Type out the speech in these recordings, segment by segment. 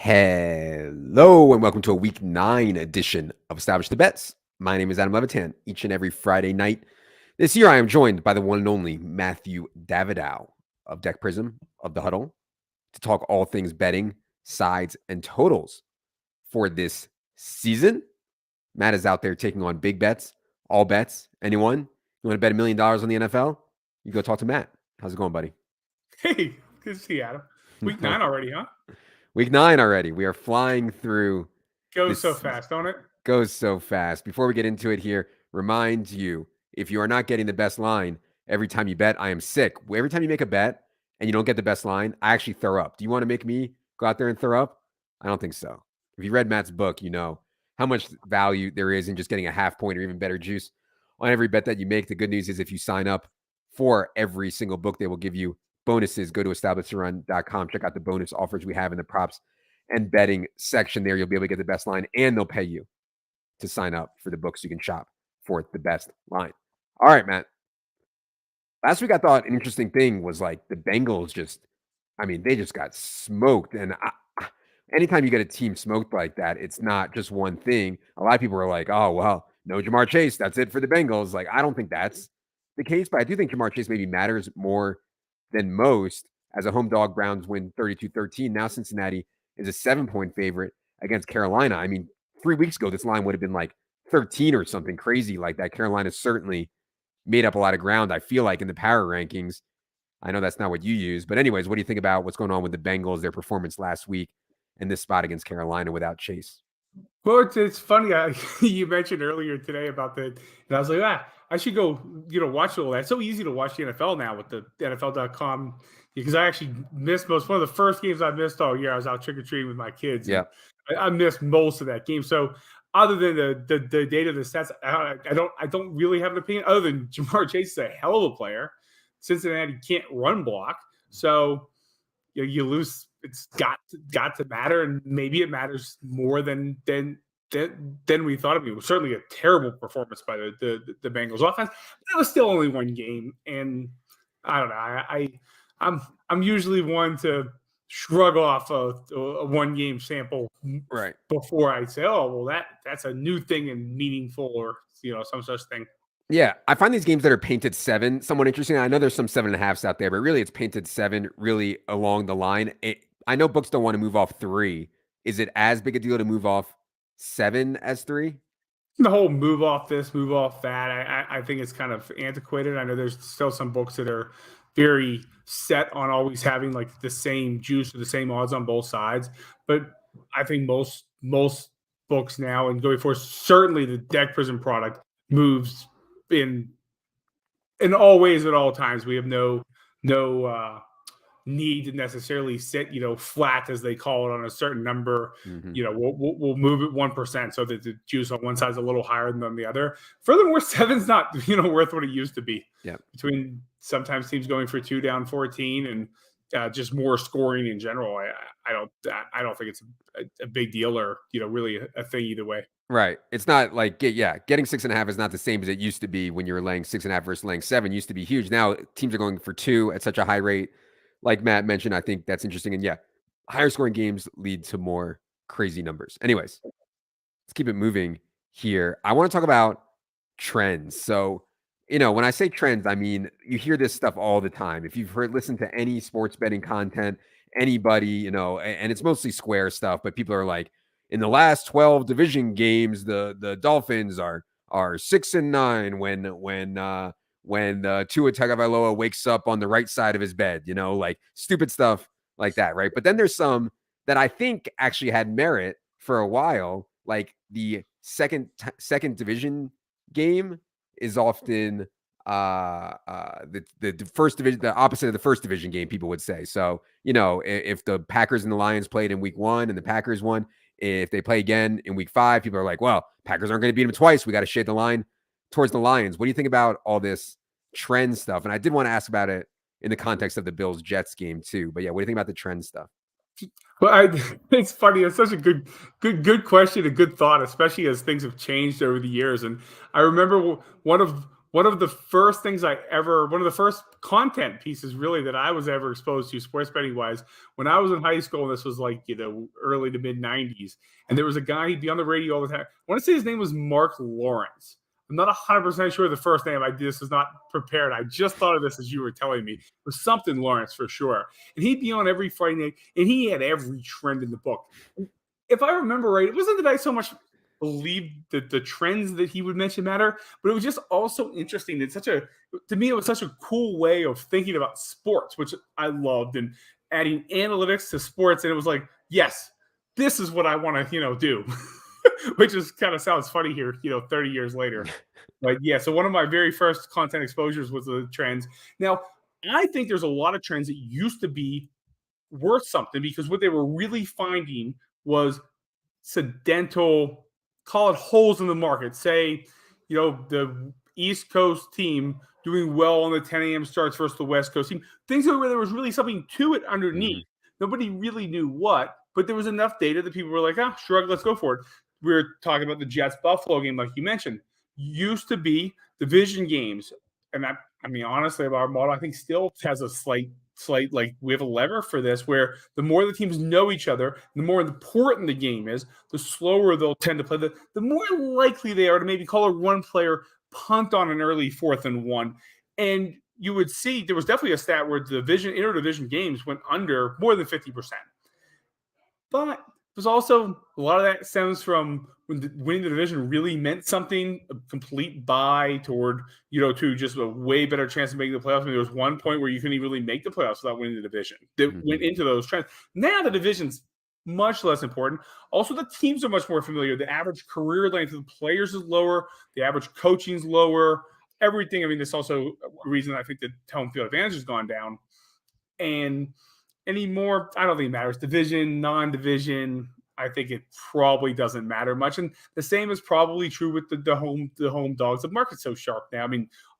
Hello and welcome to a week 9 edition of Establish the Bets. My name is Adam Levitan. Each and every Friday night this year, I am joined by the one and only Matthew Davidow of Deck Prism of the Huddle to talk all things betting, sides, and totals for this season. Matt is out there taking on big bets, all bets. Anyone? You want to bet $1 million on the NFL? You go talk to Matt. How's it going, buddy? Hey, good to see you, Adam. Week 9 already, huh? Week 9 already. We are flying through. Goes so fast, don't it? Goes so fast. Before we get into it here, remind you, if you are not getting the best line every time you bet, I am sick. Every time you make a bet and you don't get the best line, I actually throw up. Do you want to make me go out there and throw up? I don't think so. If you read Matt's book, you know how much value there is in just getting a half point or even better juice on every bet that you make. The good news is if you sign up for every single book, they will give you bonuses. Go to establishthorun.com. Check out the bonus offers we have in the props and betting section there. You'll be able to get the best line and they'll pay you to sign up for the books so you can shop for the best line. All right, Matt. Last week I thought an interesting thing was like the Bengals they just got smoked. And anytime you get a team smoked like that, it's not just one thing. A lot of people are like, oh, well, no Jamar Chase. That's it for the Bengals. Like, I don't think that's the case, but I do think Jamar Chase maybe matters more than most. As a home dog, Browns win 32-13. Now Cincinnati is a 7-point favorite against Carolina. I mean, 3 weeks ago, this line would have been like 13 or something crazy like that. Carolina certainly made up a lot of ground, I feel like, in the power rankings. I know that's not what you use. But anyways, what do you think about what's going on with the Bengals, their performance last week, and this spot against Carolina without Chase? Well, it's funny. You mentioned earlier today about and I was like, I should go, watch all that. It's so easy to watch the NFL now with the NFL.com because I actually missed one of the first games I missed all year. I was out trick-or-treating with my kids. Yeah. I missed most of that game. So other than the data, the stats, I don't really have an opinion other than Jamar Chase is a hell of a player. Cincinnati can't run block. So you lose. It's got to matter, and maybe it matters more than we thought it was. Certainly a terrible performance by the Bengals offense. But it was still only one game, and I don't know. I'm usually one to shrug off a one game sample right before I say, oh well, that's a new thing and meaningful, or some such thing. Yeah, I find these games that are painted 7 somewhat interesting. I know there's some 7.5s out there, but really it's painted 7 really along the line. I know books don't want to move off 3. Is it as big a deal to move off 7 as 3? The whole move off this, move off that, I think it's kind of antiquated. I know there's still some books that are very set on always having like the same juice or the same odds on both sides. But I think most books now and going forward, certainly the Deck Prism product moves in all ways at all times. We have no need to necessarily sit, flat as they call it on a certain number. Mm-hmm. We'll move it 1% so that the juice on one side is a little higher than the other. Furthermore, 7's not worth what it used to be. Yeah. Between sometimes teams going for 2 down 14 and just more scoring in general, I don't think it's a big deal or really a thing either way. Right. It's not like, getting 6.5 is not the same as it used to be when you were laying 6.5 versus laying 7. Used to be huge. Now teams are going for 2 at such a high rate. Like Matt mentioned, I think that's interesting. And higher scoring games lead to more crazy numbers. Anyways, let's keep it moving here. I want to talk about trends. So, when I say trends, I mean, you hear this stuff all the time. If you've listened to any sports betting content, anybody, and it's mostly square stuff, but people are like, in the last 12 division games, the Dolphins are 6-9 when Tua Tagovailoa wakes up on the right side of his bed, like stupid stuff like that, right? But then there's some that I think actually had merit for a while, like the second division game is often the first division, the opposite of the first division game, people would say. So, if the Packers and the Lions played in week 1 and the Packers won, if they play again in week 5, people are like, well, Packers aren't going to beat them twice. We got to shade the line towards the Lions. What do you think about all this trend stuff? And I did want to ask about it in the context of the Bills-Jets game too. But what do you think about the trend stuff? Well, it's funny. It's such a good question, a good thought, especially as things have changed over the years. And I remember one of one of the first content pieces really that I was ever exposed to sports betting wise when I was in high school. This was like, early to mid 90s. And there was a guy, he'd be on the radio all the time. I want to say his name was Mark Lawrence. I'm not 100% sure the first name. This is not prepared. I just thought of this as you were telling me. It was something Lawrence for sure. And he'd be on every Friday night, and he had every trend in the book. If I remember right, it wasn't that I so much believed that the trends that he would mention matter, but it was just also interesting. To me, it was such a cool way of thinking about sports, which I loved, and adding analytics to sports. And it was like, yes, this is what I want to, do. Which is kind of sounds funny here, 30 years later. But yeah, so one of my very first content exposures was the trends. Now, I think there's a lot of trends that used to be worth something because what they were really finding was accidental, call it holes in the market. Say, the East Coast team doing well on the 10 a.m. starts versus the West Coast team. Things where there was really something to it underneath. Mm-hmm. Nobody really knew what, but there was enough data that people were like, shrug, let's go for it. We were talking about the Jets-Buffalo game, like you mentioned. Used to be division games. And honestly, our model, I think, still has a slight, like we have a lever for this, where the more the teams know each other, the more important the game is, the slower they'll tend to play. The more likely they are to maybe call a one-player punt on an early 4th and 1. And you would see there was definitely a stat where interdivision games went under more than 50%. But there's also a lot of that stems from when winning the division really meant something, a complete buy toward, to just a way better chance of making the playoffs. There was one point where you couldn't even really make the playoffs without winning the division. That went into those trends. Now the division's much less important. Also, the teams are much more familiar. The average career length of the players is lower. The average coaching's lower. Everything. There's also a reason I think the home field advantage has gone down. And anymore, I don't think it matters. Division, non-division, I think it probably doesn't matter much. And the same is probably true with the home dogs. The market's so sharp now.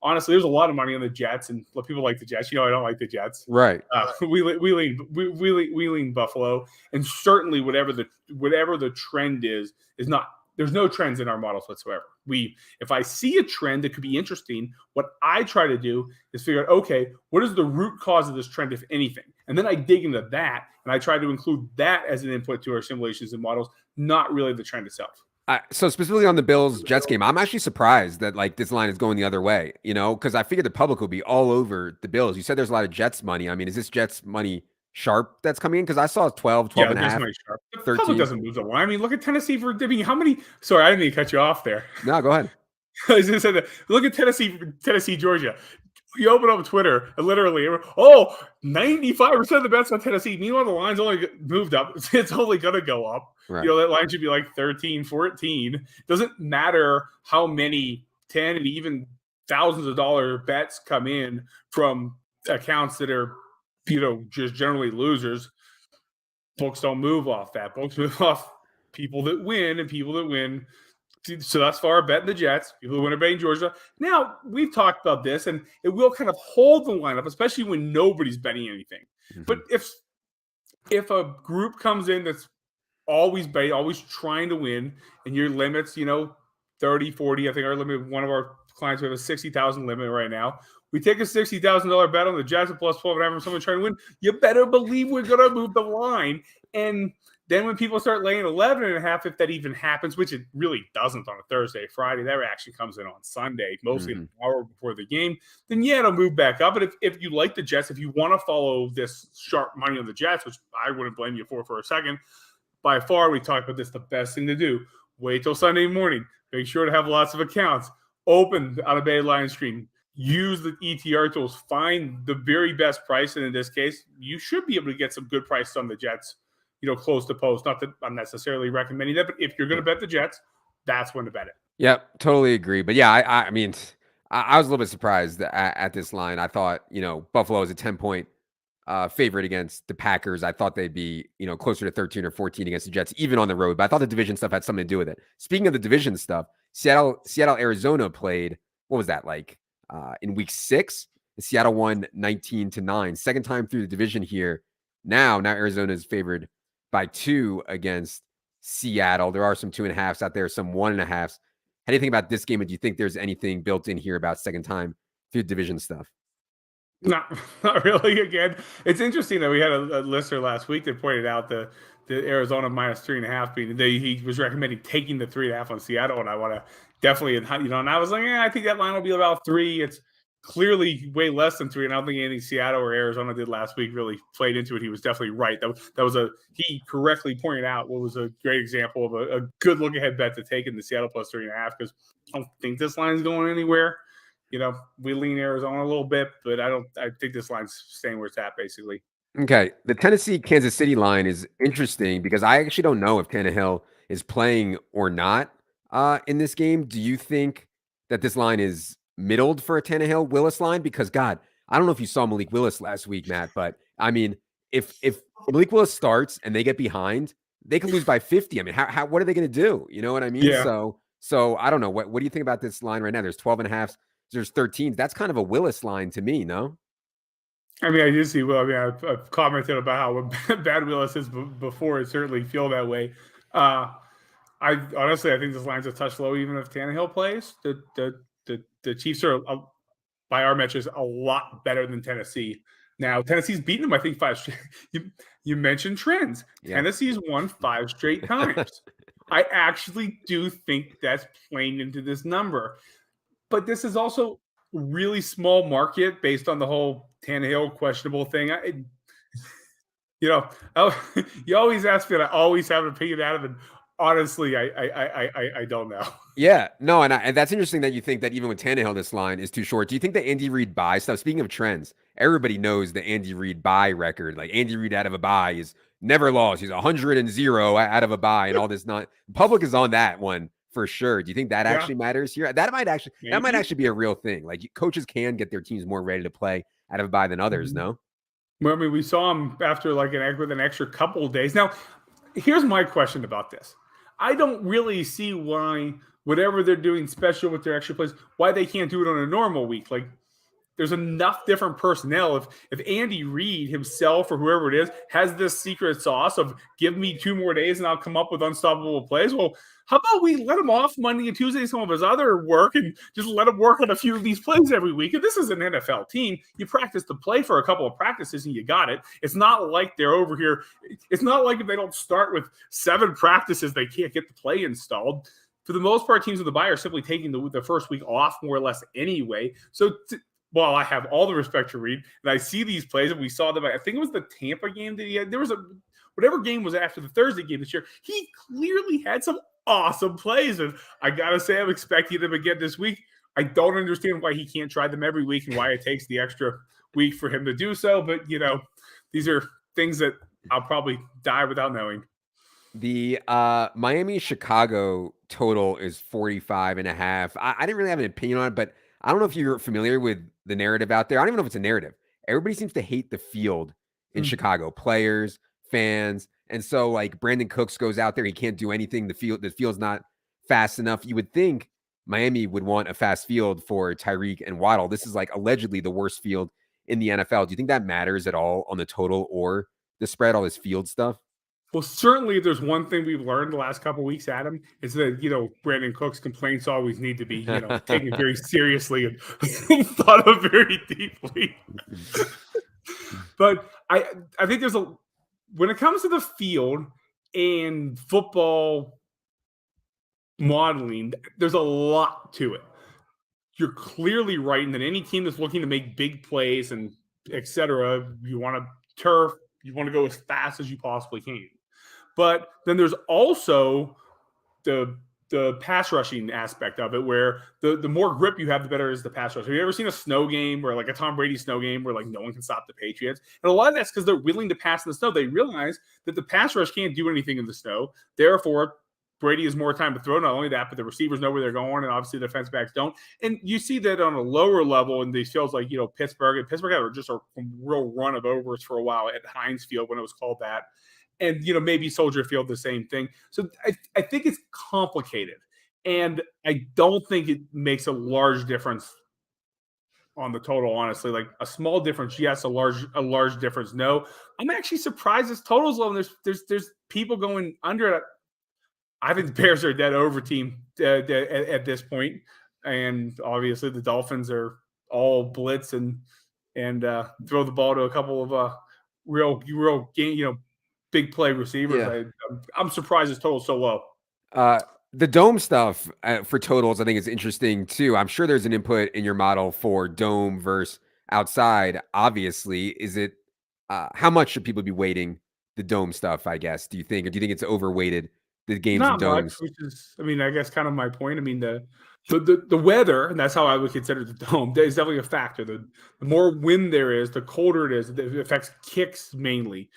Honestly, there's a lot of money on the Jets, and people like the Jets. I don't like the Jets. Right. We lean Buffalo, and certainly whatever the trend is not. There's no trends in our models whatsoever. If I see a trend that could be interesting, what I try to do is figure out, okay, what is the root cause of this trend, if anything? And then I dig into that, and I try to include that as an input to our simulations and models, not really the trend itself. So specifically on the Bills-Jets game, I'm actually surprised that this line is going the other way, because I figured the public would be all over the Bills. You said there's a lot of Jets money. Is this Jets money sharp that's coming in? Because I saw 12 and a half. The public doesn't move the line. Look at Tennessee how many? Sorry, I didn't mean to cut you off there. No, go ahead. I was going to say that. Look at Tennessee, Georgia. You open up Twitter and literally, 95% of the bets on Tennessee. Meanwhile, the line's only moved up. It's only going to go up. Right. That line should be like 13, 14. Doesn't matter how many 10 and even thousands of dollar bets come in from accounts that are, just generally losers. Books don't move off that. Books move off people that win, and people that win. So thus far, betting the Jets. People who win are betting Georgia. Now, we've talked about this, and it will kind of hold the lineup, especially when nobody's betting anything. Mm-hmm. But if a group comes in that's always betting, always trying to win, and your limits, 30, 40, I think our limit, one of our clients, we have a 60,000 limit right now. We take a $60,000 bet on the Jets at plus 12 and have someone trying to win. You better believe we're going to move the line. And then when people start laying 11.5, if that even happens, which it really doesn't on a Thursday, Friday, that actually comes in on Sunday, mostly an hour before the game, then yeah, it'll move back up. But if you like the Jets, if you want to follow this sharp money on the Jets, which I wouldn't blame you for a second, by far, we talked about this, the best thing to do. Wait till Sunday morning. Make sure to have lots of accounts. Open out of beta line screen. Use the ETR tools. Find the very best price. And in this case, you should be able to get some good prices on the Jets, close to post. Not that I'm necessarily recommending that, but if you're going to bet the Jets, that's when to bet it. Yep, totally agree. But yeah, I was a little bit surprised at this line. I thought, Buffalo is a 10-point favorite against the Packers. I thought they'd be, closer to 13 or 14 against the Jets, even on the road. But I thought the division stuff had something to do with it. Speaking of the division stuff, Seattle, Arizona played, what was that like? In week 6, Seattle won 19-9. Second time through the division here. Now Arizona is favored by 2 against Seattle. There are some 2.5s out there, some 1.5s. How do you think about this game? And do you think there's anything built in here about second time through division stuff? Not really. Again, it's interesting that we had a listener last week that pointed out the Arizona -3.5 being. He was recommending taking the 3.5 on Seattle, and I want to definitely, and I was like, I think that line will be about 3. It's clearly way less than 3, and I don't think anything Seattle or Arizona did last week really played into it. He was definitely right. He correctly pointed out what was a great example of a good look ahead bet to take in the Seattle +3.5, because I don't think this line's going anywhere. We lean Arizona a little bit, but I think this line's staying where it's at, basically. Okay. The Tennessee Kansas City line is interesting because I actually don't know if Tannehill is playing or not in this game. Do you think that this line is middled for a Tannehill Willis line? Because God, I don't know if you saw Malik Willis last week, Matt, but I mean, if Malik Willis starts and they get behind, they could lose by 50. I mean, what are they going to do? You know what I mean? Yeah. So I don't know. What do you think about this line right now? There's 12.5s, there's 13s. That's kind of a Willis line to me, no? I mean, I do see. Well, I mean, I've commented about how bad Willis is before. It certainly feel that way. I honestly, I think this line's a touch low, even if Tannehill plays. The Chiefs are, by our measures, a lot better than Tennessee. Now, Tennessee's beaten them, I think, 5 straight. You mentioned trends. Yeah. Tennessee's won 5 straight times. I actually do think that's playing into this number. But this is also really small market based on the whole Tannehill questionable thing. You always ask me, and I always have an opinion out of it. Honestly, I don't know. Yeah, no, and that's interesting that you think that even with Tannehill, this line is too short. Do you think the Andy Reid bye stuff? Speaking of trends, everybody knows the Andy Reid bye record. Like Andy Reid out of a bye is never lost. He's 100-0 out of a bye, and all this. Not public is on that one for sure. Do you think that actually matters here? That might actually be a real thing. Like coaches can get their teams more ready to play out of a bye than others. No. Well, I mean, we saw him after with an extra couple of days. Now, here's my question about this. I don't really see why whatever they're doing special with their extra plays, why they can't do it on a normal week. Like, there's enough different personnel. If Andy Reid himself or whoever it is has this secret sauce of give me 2 more days and I'll come up with unstoppable plays, well, how about we let him off Monday and Tuesday, some of his other work, and just let him work on a few of these plays every week? And this is an NFL team. You practice to play for a couple of practices and you got it. It's not like they're over here. It's not like if they don't start with 7 practices, they can't get the play installed. For the most part, teams with the bye are simply taking the first week off more or less anyway. So well, I have all the respect to Reid, and I see these plays, and we saw them. I think it was the Tampa game that he had. There was whatever game was after the Thursday game this year. He clearly had some awesome plays, and I gotta say, I'm expecting them again this week. I don't understand why he can't try them every week and why it takes the extra week for him to do so. But these are things that I'll probably die without knowing. The Miami-Chicago total is 45.5. I didn't really have an opinion on it, but I don't know if you're familiar with the narrative out there. I don't even know if it's a narrative. Everybody seems to hate the field in Chicago, players, fans. And so like Brandon Cooks goes out there, he can't do anything. The field's not fast enough. You would think Miami would want a fast field for Tyreek and Waddle. This is like allegedly the worst field in the NFL. Do you think that matters at all on the total or the spread, all this field stuff? Well, certainly if there's one thing we've learned the last couple of weeks, Adam, is that, Brandon Cook's complaints always need to be, taken very seriously and thought of very deeply. But I think when it comes to the field and football modeling, there's a lot to it. You're clearly right in that any team that's looking to make big plays and et cetera, you want to turf, you want to go as fast as you possibly can. But then there's also the pass rushing aspect of it, where the more grip you have, the better is the pass rush. Have you ever seen a snow game or like a Tom Brady snow game where like no one can stop the Patriots? And a lot of that's because they're willing to pass in the snow. They realize that the pass rush can't do anything in the snow. Therefore, Brady has more time to throw. Not only that, but the receivers know where they're going, and obviously the defense backs don't. And you see that on a lower level in these fields like, Pittsburgh. And Pittsburgh had just a real run of overs for a while at Heinz Field when it was called that. And, maybe Soldier Field, the same thing. So I think it's complicated. And I don't think it makes a large difference on the total, honestly. Like a small difference, yes. A large difference, no. I'm actually surprised this total's low. And there's people going under it. I think the Bears are a dead over team at this point, and obviously the Dolphins are all blitz and throw the ball to a couple of real game, big play receivers. Yeah. I'm surprised it's total so low. The dome stuff for totals, I think is interesting too. I'm sure there's an input in your model for dome versus outside. Obviously, is it how much should people be weighting the dome stuff? I guess. Do you think, or do you think it's overweighted the games in Not much, domes? which is, I mean, I guess kind of my point. I mean, the weather, and that's how I would consider the dome, is definitely a factor. The more wind there is, the colder it is. It affects kicks mainly.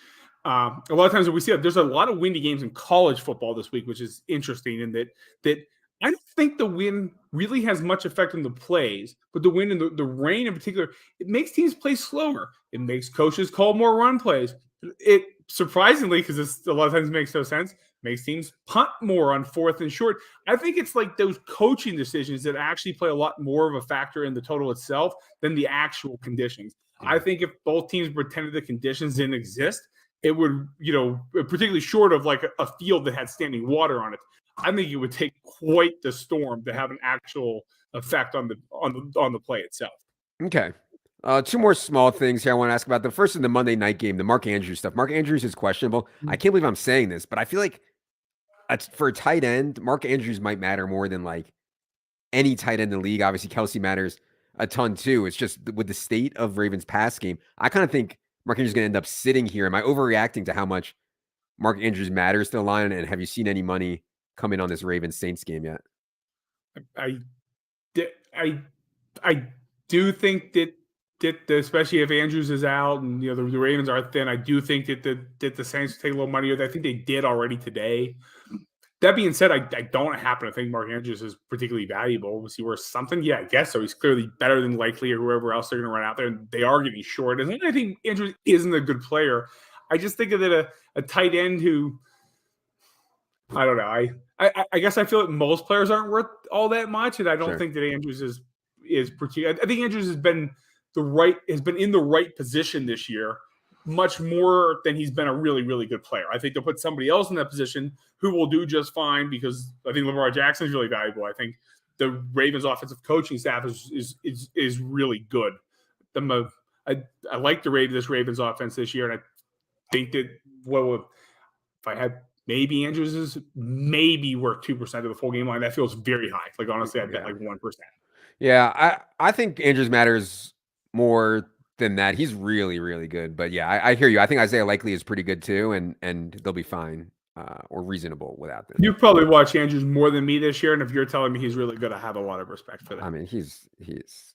A lot of times we see that there's a lot of windy games in college football this week, which is interesting in that I don't think the wind really has much effect on the plays, but the wind and the rain in particular, it makes teams play slower. It makes coaches call more run plays. It surprisingly, because this a lot of times makes no sense, makes teams punt more on 4th and short. I think it's like those coaching decisions that actually play a lot more of a factor in the total itself than the actual conditions. I think if both teams pretended the conditions didn't exist, it would, particularly short of like a field that had standing water on it, I think it would take quite the storm to have an actual effect on the play itself. Okay. Two more small things here I want to ask about. The first is the Monday night game, the Mark Andrews stuff. Mark Andrews is questionable. I can't believe I'm saying this, but I feel like for a tight end, Mark Andrews might matter more than like any tight end in the league. Obviously, Kelsey matters a ton too. It's just with the state of Ravens pass game, I kind of think Mark Andrews is going to end up sitting here. Am I overreacting to how much Mark Andrews matters to the line? And have you seen any money come in on this Ravens Saints game yet? I do think that especially if Andrews is out and the Ravens are thin, I do think that the Saints take a little money. I think they did already today. That being said, I don't happen to think Mark Andrews is particularly valuable. Was he worth something? Yeah, I guess so. He's clearly better than Likely or whoever else they're going to run out there, and they are getting short. And I think Andrews isn't a good player. I just think of it a tight end who, I don't know. I guess I feel that most players aren't worth all that much, and I don't think that Andrews is particular. I think Andrews has been in the right position this year, much more than he's been a really, really good player. I think they'll put somebody else in that position who will do just fine because I think Lamar Jackson is really valuable. I think the Ravens offensive coaching staff is really good. I like this Ravens offense this year, and I think that if I had maybe Andrews is maybe worth 2% of the full game line. That feels very high. Like honestly, I bet like 1%. Yeah, I think Andrews matters more than that. He's really, really good. But yeah, I hear you. I think Isaiah Likely is pretty good too, and they'll be fine or reasonable without them. You probably watch Andrews more than me this year, and if you're telling me he's really good, I have a lot of respect for that. I mean, he's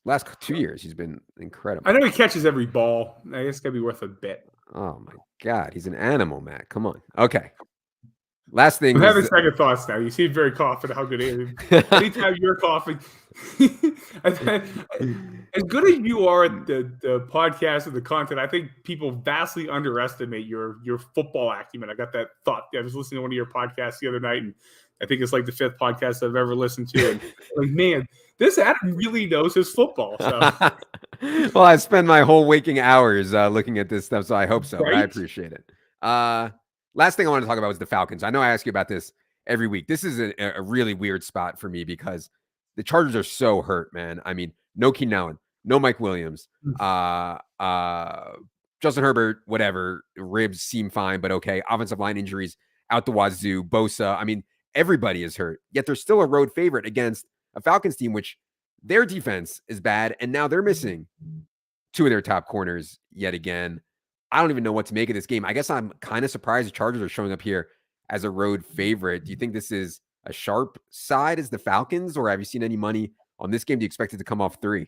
last 2 years he's been incredible. I know he catches every ball. I guess it's gonna be worth a bit. Oh my God, he's an animal, Matt. Come on. Okay. Last thing. I'm having second thoughts now. You seem very confident how good he is. Anytime you're coughing, as good as you are at the podcast and the content, I think people vastly underestimate your football acumen. I got that thought. I was listening to one of your podcasts the other night, and I think it's like the 5th podcast I've ever listened to. And like, man, this Adam really knows his football. So. Well, I spend my whole waking hours looking at this stuff, so I hope so. Right? I appreciate it. Last thing I want to talk about was the Falcons. I know I ask you about this every week. This is a really weird spot for me because the Chargers are so hurt, man. I mean, no Keenan Allen, no Mike Williams, Justin Herbert, whatever. Ribs seem fine, but okay. Offensive line injuries out the wazoo. Bosa. I mean, everybody is hurt. Yet they're still a road favorite against a Falcons team, which their defense is bad, and now they're missing 2 of their top corners yet again. I don't even know what to make of this game. I guess I'm kind of surprised the Chargers are showing up here as a road favorite. Do you think this is a sharp side as the Falcons, or have you seen any money on this game? Do you expect it to come off 3?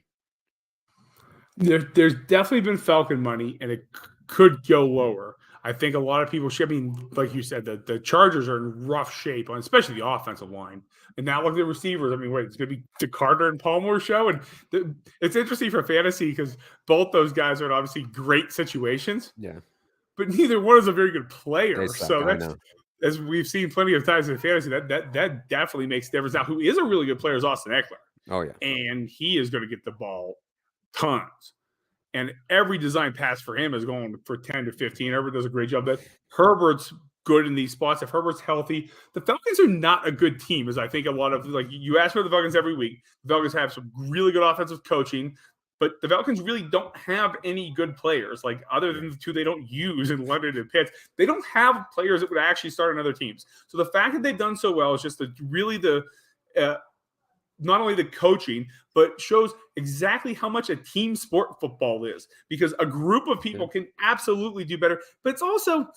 There's definitely been Falcon money, and it could go lower. I think a lot of people should. I mean, like you said, the Chargers are in rough shape, especially the offensive line. And now look at the receivers. I mean, wait, it's going to be the Carter and Palmer show. And it's interesting for fantasy because both those guys are in obviously great situations. Yeah. But neither one is a very good player. Suck, so that's, as we've seen plenty of times in fantasy, that definitely makes a difference. Now, who is a really good player is Austin Eckler. Oh, yeah. And he is going to get the ball tons. And every design pass for him is going for 10 to 15. Herbert does a great job. That Herbert's good in these spots. If Herbert's healthy, the Falcons are not a good team, as I think a lot of, like, you ask for the Falcons every week. The Falcons have some really good offensive coaching, but the Falcons really don't have any good players, like, other than the two they don't use in London and Pitts. They don't have players that would actually start on other teams. So the fact that they've done so well is just not only the coaching, but shows exactly how much a team sport football is, because a group of people can absolutely do better. But it's also,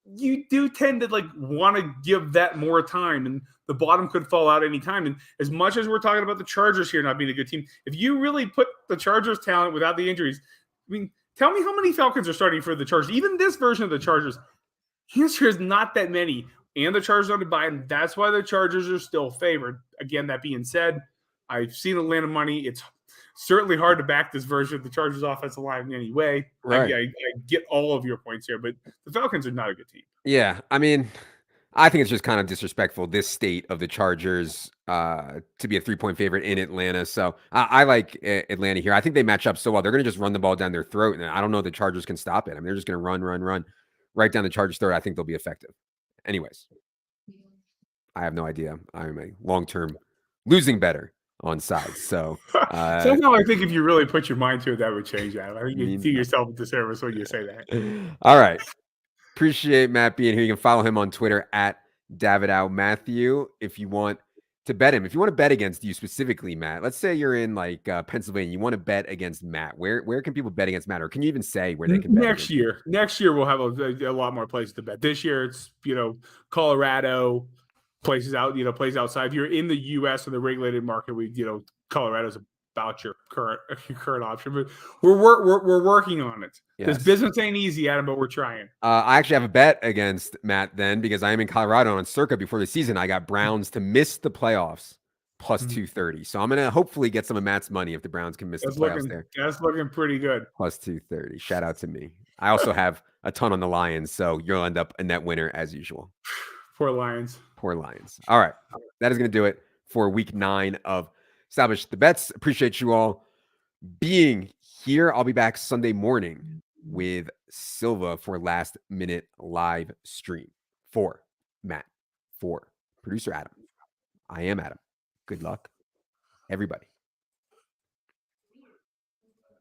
you do tend to, like, want to give that more time, and the bottom could fall out any time. And as much as we're talking about the Chargers here not being a good team, if you really put the Chargers talent without the injuries, I mean, tell me how many Falcons are starting for the Chargers. Even this version of the Chargers, here's not that many. And the Chargers on the bye, and that's why the Chargers are still favored. Again, that being said, I've seen Atlanta money. It's certainly hard to back this version of the Chargers offensive line in any way. Right. I get all of your points here, but the Falcons are not a good team. Yeah, I mean, I think it's just kind of disrespectful, this state of the Chargers, to be a 3-point favorite in Atlanta. So I like Atlanta here. I think they match up so well. They're going to just run the ball down their throat, and I don't know if the Chargers can stop it. I mean, they're just going to run right down the Chargers' throat. I think they'll be effective. Anyways, I have no idea. I'm a long-term losing better on sides. So somehow I think if you really put your mind to it, that would change that. I think you do yourself a disservice when you say that. All right. Appreciate Matt being here. You can follow him on Twitter at Davidow Matthew if you want to bet him. If you want to bet against you specifically, Matt, let's say you're in like Pennsylvania, you want to bet against Matt. Where can people bet against Matt, or can you even say where they can bet? Next year we'll have a lot more places to bet. This year it's Colorado, places outside. If you're in the U.S. or the regulated market, Colorado's about your current option, but we're working on it. Yes. This business ain't easy, Adam, but we're trying. I actually have a bet against Matt then, because I am in Colorado on Circa before the season. I got Browns to miss the playoffs plus 230. So I'm going to hopefully get some of Matt's money if the Browns can miss the playoffs there. That's looking pretty good. Plus 230. Shout out to me. I also have a ton on the Lions, so you'll end up a net winner as usual. Poor Lions. All right. That is going to do it for week 9 of Establish the Bets. Appreciate you all being here. I'll be back Sunday morning with Silva for last minute live stream. For Matt, for producer Adam, I am Adam. Good luck, everybody.